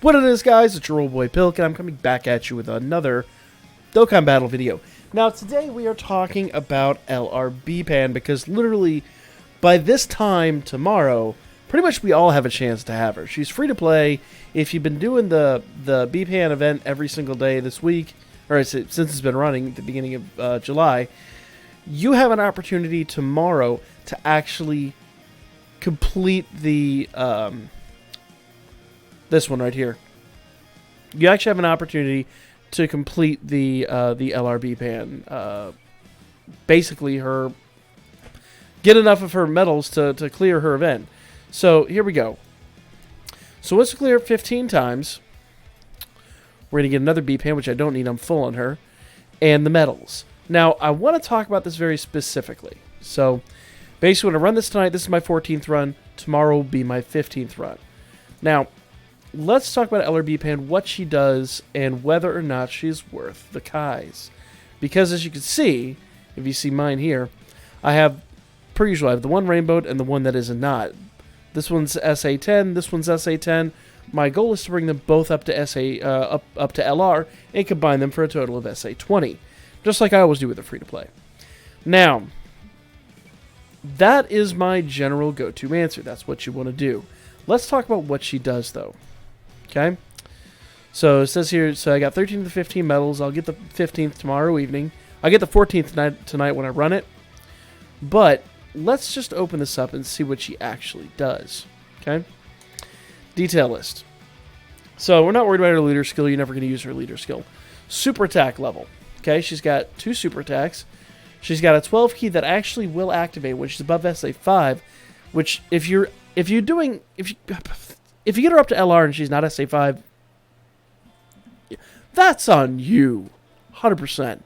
What it is, guys, it's your old boy Pilk, and I'm coming back at you with another Dokkan battle video. Now, today we are talking about LRB Pan, because literally, by this time tomorrow, pretty much we all have a chance to have her. She's free to play. If you've been doing the B-Pan event every single day this week, or since it's been running at the beginning of July, you have an opportunity tomorrow to actually complete the this one right here. You actually have an opportunity to complete the LRB Pan. Basically, get enough of her medals to clear her event. So here we go. So once we clear it 15 times, we're going to get another B Pan, which I don't need. I'm full on her, and the medals. Now I want to talk about this very specifically. So basically, when I run this tonight, this is my 14th run. Tomorrow will be my 15th run. Now, let's talk about LRB Pan, what she does, and whether or not she's worth the Kais. Because as you can see, if you see mine here, I have, per usual, I have the one rainbowed and the one that is not. This one's SA10, this one's SA10. My goal is to bring them both up to up to LR and combine them for a total of SA20. Just like I always do with the free-to-play. Now, that is my general go-to answer. That's what you want to do. Let's talk about what she does, though. Okay? So it says here, so I got 13 of the 15 medals. I'll get the 15th tomorrow evening. I'll get the 14th tonight when I run it. But let's just open this up and see what she actually does. Okay? Detail list. So we're not worried about her leader skill. You're never going to use her leader skill. Super attack level. Okay, she's got 2 super attacks. She's got a 12 key that actually will activate when she's above SA5, which if you get her up to LR and she's not SA5, that's on you, 100%.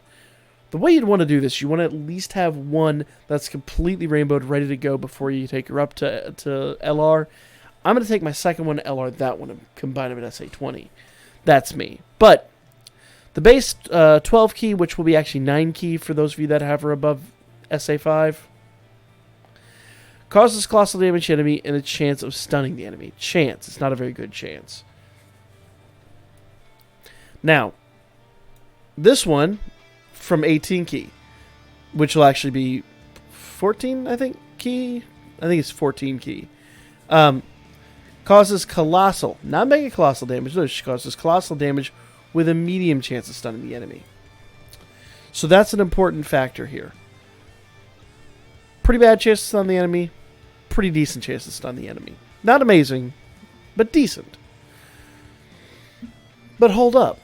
The way you'd want to do this, you want to at least have one that's completely rainbowed, ready to go before you take her up to LR. I'm going to take my second one to LR, that one, and combine them at SA20. That's me. But the base 12 key, which will be actually 9 key for those of you that have her above SA5, causes colossal damage to the enemy and a chance of stunning the enemy. Chance. It's not a very good chance. Now, this one from 18 key, which will actually be 14, I think, key. I think it's 14 key. Causes colossal, not mega colossal damage. No, she causes colossal damage with a medium chance of stunning the enemy. So that's an important factor here. Pretty bad chance to stun the enemy. Pretty decent chance to stun the enemy. Not amazing, but decent. But hold up.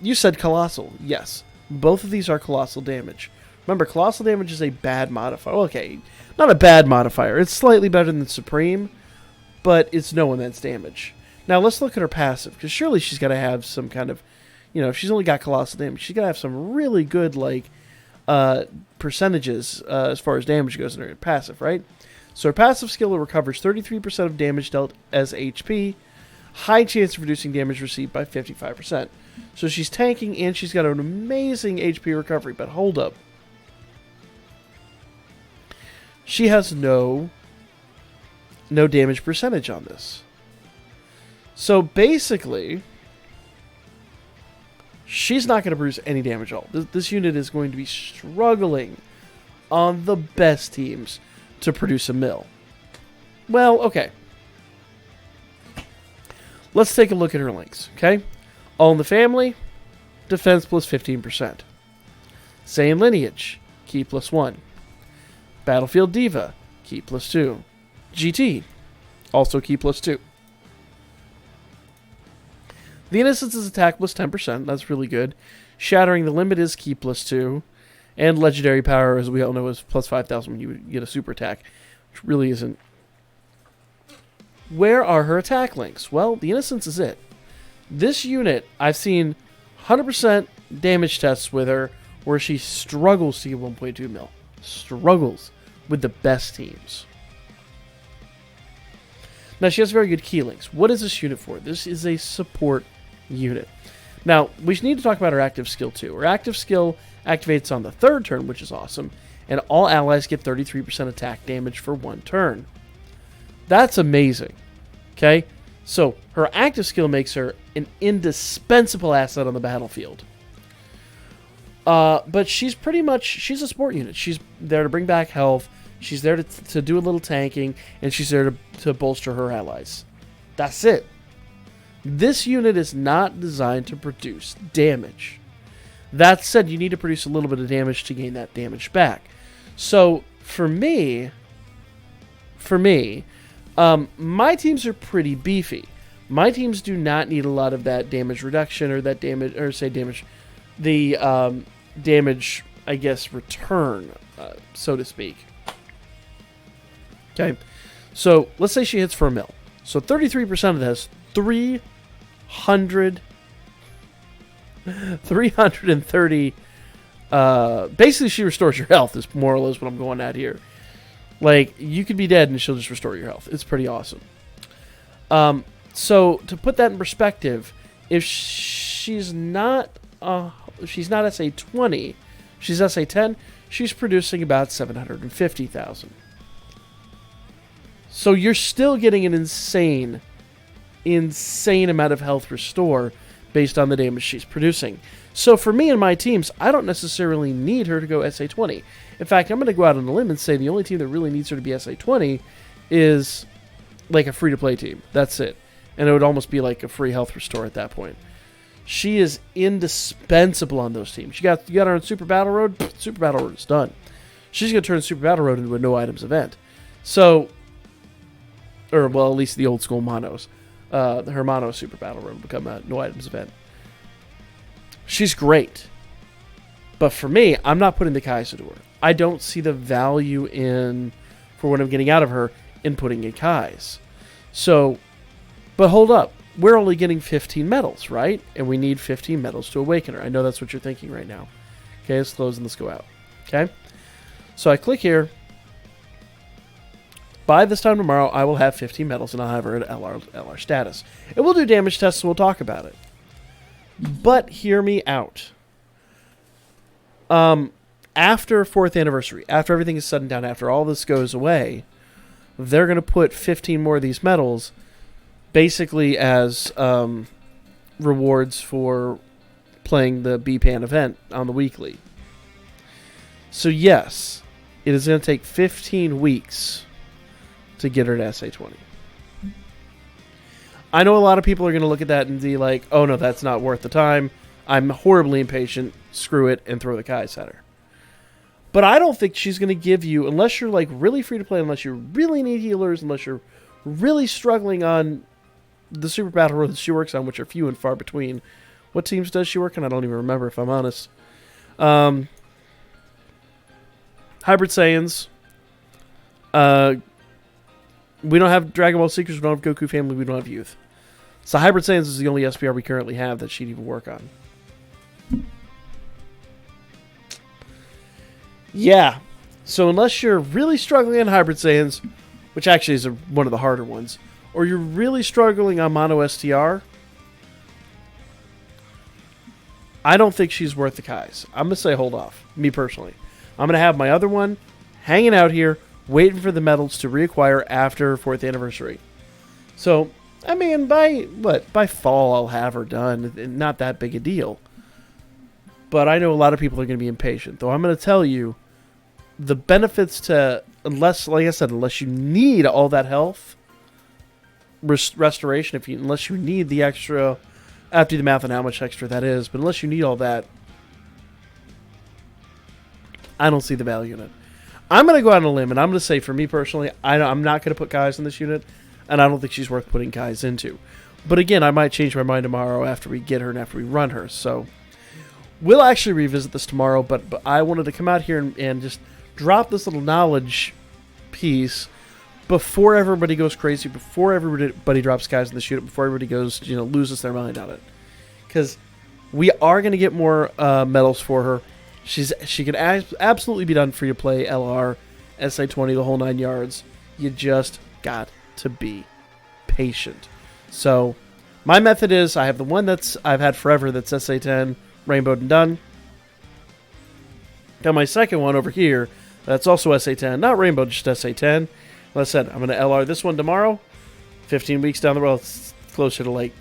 You said colossal. Yes. Both of these are colossal damage. Remember, colossal damage is a bad modifier. Okay, not a bad modifier. It's slightly better than supreme, but it's no immense damage. Now, let's look at her passive, because surely she's got to have some kind of, if she's only got colossal damage, she's got to have some really good, percentages as far as damage goes in her passive, right? So her passive skill recovers 33% of damage dealt as HP, high chance of reducing damage received by 55%. So she's tanking, and she's got an amazing HP recovery, but hold up. She has no damage percentage on this. So basically, she's not going to produce any damage at all. This unit is going to be struggling on the best teams to produce a mill. Well, okay. Let's take a look at her links, okay? All in the Family, defense plus 15%. Saiyan Lineage, key plus 1. Battlefield Diva, key plus 2. GT, also key plus 2. The Innocence is attack plus 10%. That's really good. Shattering the Limit is key plus 2. And Legendary Power, as we all know, is plus 5,000 when you get a super attack, which really isn't. Where are her attack links? Well, the Innocence is it. This unit, I've seen 100% damage tests with her where she struggles to get 1.2 mil. Struggles with the best teams. Now, she has very good key links. What is this unit for? This is a support unit. Now, we need to talk about her active skill, too. Her active skill activates on the 3rd turn, which is awesome, and all allies get 33% attack damage for 1 turn. That's amazing. Okay? So her active skill makes her an indispensable asset on the battlefield. But she's a support unit. She's there to bring back health. She's there to do a little tanking, and she's there to bolster her allies. That's it. This unit is not designed to produce damage. That said, you need to produce a little bit of damage to gain that damage back. So, for me, my teams are pretty beefy. My teams do not need a lot of that damage reduction or that damage, or say damage, the damage, I guess, return, so to speak. Okay, so let's say she hits for a mil. So 33% of this, 330. Basically, she restores your health. Is more or less what I'm going at here. Like, you could be dead and she'll just restore your health. It's pretty awesome. So to put that in perspective, if she's not SA 20, she's SA 10. She's producing about 750,000. So you're still getting an insane amount of health restore based on the damage she's producing. So for me and my teams, I don't necessarily need her to go SA 20. In fact, I'm going to go out on a limb and say the only team that really needs her to be SA 20 is like a free-to-play team. That's it. And it would almost be like a free health restore at that point. She is indispensable on those teams. You got her on Super Battle Road. Super Battle Road is done. She's going to turn Super Battle Road into a no items event. So, or well, at least the old school monos. Her mono Super Battle Road will become a no items event. She's great. But for me, I'm not putting the Kai'Sa to her. I don't see the value in, for what I'm getting out of her, in putting in Kais. So, but hold up. We're only getting 15 medals, right? And we need 15 medals to awaken her. I know that's what you're thinking right now. Okay, let's close and let's go out. Okay? So I click here. By this time tomorrow, I will have 15 medals and I'll have her at LR status. And we'll do damage tests and we'll talk about it. But hear me out. After 4th anniversary, after everything is said and done, after all this goes away, they're going to put 15 more of these medals basically as rewards for playing the BPAN event on the weekly. So yes, it is going to take 15 weeks to get her to SA20. I know a lot of people are going to look at that and be like, oh no, that's not worth the time. I'm horribly impatient. Screw it and throw the Kais at her. But I don't think she's going to give you, unless you're like really free to play, unless you really need healers, unless you're really struggling on the Super Battle Road that she works on, which are few and far between. What teams does she work on? I don't even remember, if I'm honest. Hybrid Saiyans. We don't have Dragon Ball Seekers, we don't have Goku Family, we don't have Youth. So Hybrid Saiyans is the only SPR we currently have that she'd even work on. Yeah. So unless you're really struggling on Hybrid Saiyans, which actually is one of the harder ones, or you're really struggling on Mono STR, I don't think she's worth the Kais. I'm going to say hold off, me personally. I'm going to have my other one hanging out here, waiting for the medals to reacquire after 4th anniversary. So, I mean, by fall I'll have her done. Not that big a deal. But I know a lot of people are going to be impatient. Though I'm going to tell you, the benefits to, unless, like I said, unless you need all that health restoration, unless you need the extra, I have to do the math on how much extra that is, but unless you need all that, I don't see the value in it. I'm going to go out on a limb, and I'm going to say, for me personally, I'm not going to put Kais in this unit, and I don't think she's worth putting Kais into. But again, I might change my mind tomorrow after we get her and after we run her. So we'll actually revisit this tomorrow, but I wanted to come out here and just drop this little knowledge piece before everybody goes crazy, before everybody drops Kais in this unit, before everybody goes, loses their mind on it. Because we are going to get more medals for her. She can absolutely be done free to play LR, SA20, the whole 9 yards. You just got to be patient. So my method is I have the one I've had forever that's SA10, rainbowed and done. Got my second one over here that's also SA10, not rainbow, just SA10. Like I said, I'm going to LR this one tomorrow. 15 weeks down the road, it's closer to like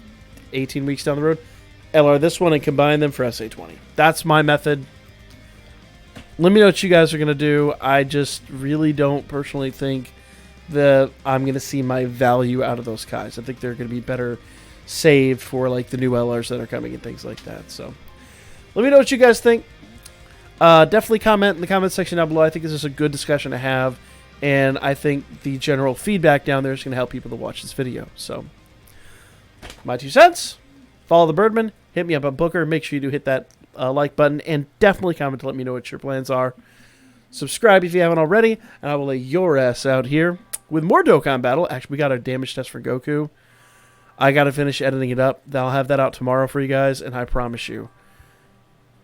18 weeks down the road, LR this one and combine them for SA20. That's my method. Let me know what you guys are going to do. I just really don't personally think that I'm going to see my value out of those Kais. I think they're going to be better saved for like the new LRs that are coming and things like that. So let me know what you guys think. Definitely comment in the comment section down below. I think this is a good discussion to have, and I think the general feedback down there is going to help people to watch this video. So my 2 cents. Follow the Birdman. Hit me up on Booker. Make sure you do hit that like button, and definitely comment to let me know what your plans are. Subscribe if you haven't already, and I will lay your ass out here with more Dokkan Battle. Actually, we got our damage test for Goku. I got to finish editing it up. I'll have that out tomorrow for you guys, and I promise you,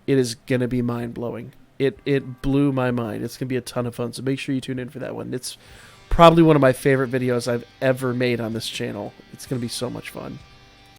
it is going to be mind-blowing. It blew my mind. It's going to be a ton of fun, so make sure you tune in for that one. It's probably one of my favorite videos I've ever made on this channel. It's going to be so much fun.